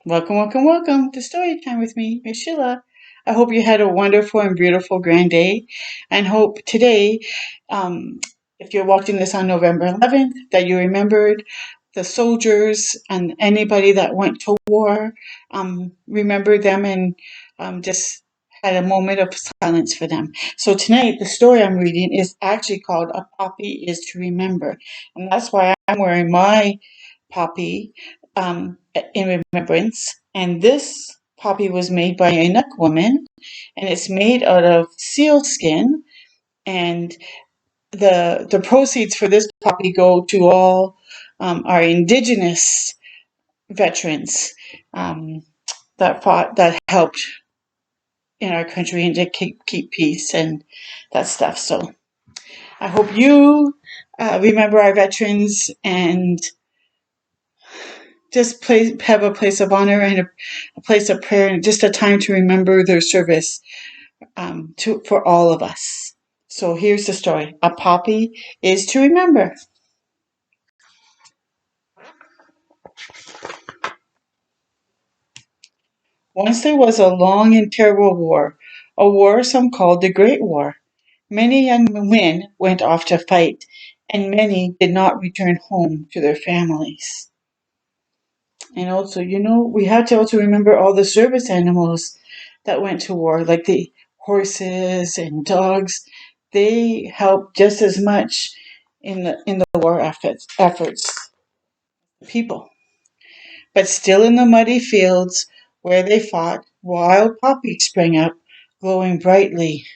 Welcome, welcome, welcome to Story Time with me, Miss Sheila. I hope you had a wonderful and beautiful grand day, and hope today, if you're watching this on November 11th, that you remembered the soldiers and anybody that went to war. Remember them and just had a moment of silence for them. So tonight, the story I'm reading is actually called "A Poppy Is to Remember," and that's why I'm wearing my poppy in remembrance. And this poppy was made by a Inuk woman, and it's made out of seal skin. And the proceeds for this poppy go to all our Indigenous veterans that helped in our country and to keep peace and that stuff. So I hope you remember our veterans and just have a place of honor and a place of prayer and just a time to remember their service for all of us. So here's the story. A poppy is to remember. Once there was a long and terrible war, a war some called the Great War. Many young men went off to fight, and many did not return home to their families. And also, we have to also remember all the service animals that went to war, like the horses and dogs. They helped just as much in the war efforts people. But still in the muddy fields where they fought, wild poppies sprang up, glowing brightly.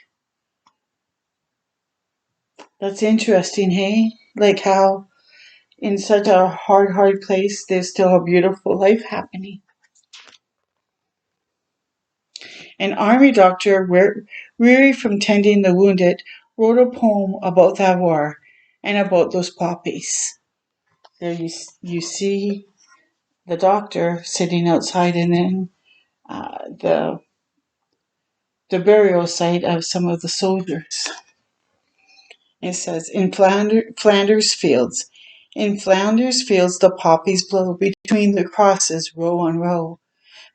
That's interesting, hey? Like how in such a hard place, there's still a beautiful life happening. An army doctor, weary from tending the wounded, wrote a poem about that war and about those poppies. There you see the doctor sitting outside, and then the burial site of some of the soldiers. It says, Flanders fields. In Flanders fields the poppies blow between the crosses row on row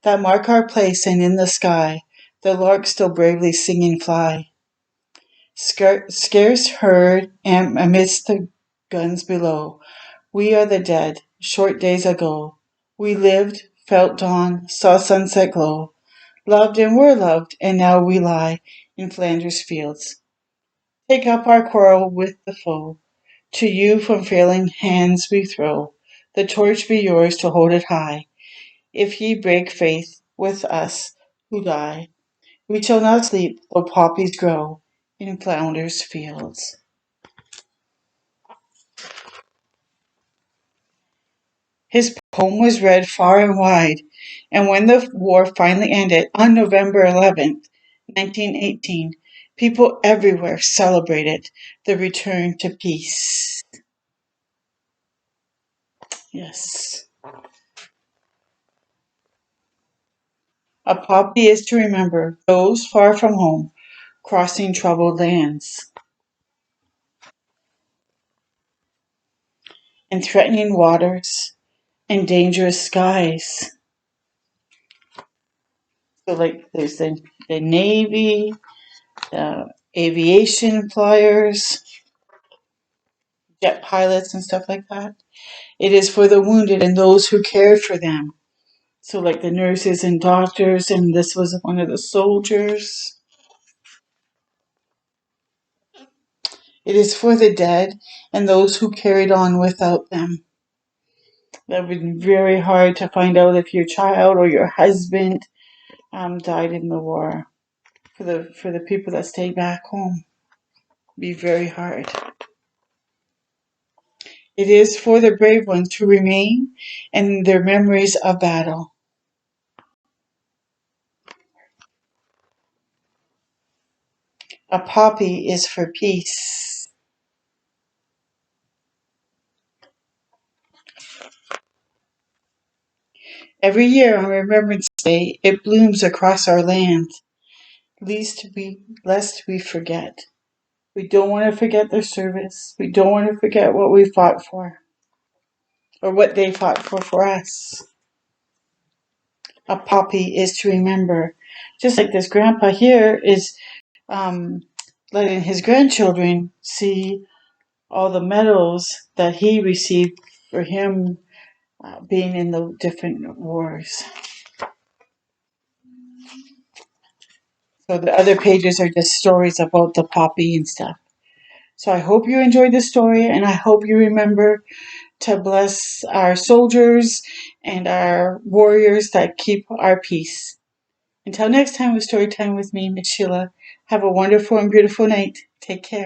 that mark our place, and in the sky the larks still bravely singing fly. Scarce heard amidst the guns below. We are the dead, short days ago. We lived, felt dawn, saw sunset glow, loved and were loved, and now we lie in Flanders fields. Take up our quarrel with the foe. To you from failing hands we throw. The torch be yours to hold it high. If ye break faith with us who die, we shall not sleep though poppies grow in Flanders fields. His poem was read far and wide, and when the war finally ended on November 11th, 1918, people everywhere celebrated the return to peace. Yes. A poppy is to remember those far from home, crossing troubled lands and threatening waters and dangerous skies. So, like, there's the Navy, the aviation flyers, jet pilots, and stuff like that. It is for the wounded and those who cared for them. So, like the nurses and doctors, and this was one of the soldiers. It is for the dead and those who carried on without them. That would be very hard to find out if your child or your husband died in the war. For the people that stayed back home, it'd be very hard. It is for the brave ones who remain and their memories of battle. A poppy is for peace. Every year on Remembrance Day, it blooms across our land, lest we forget. We don't want to forget their service. We don't want to forget what we fought for, or what they fought for us. a poppy is to remember. Just like this grandpa here is um, letting his grandchildren see all the medals that he received for him being in the different wars. So the other pages are just stories about the poppy and stuff. So I hope you enjoyed this story, and I hope you remember to bless our soldiers and our warriors that keep our peace. Until next time with Storytime with me, Miss Sheila, have a wonderful and beautiful night. Take care.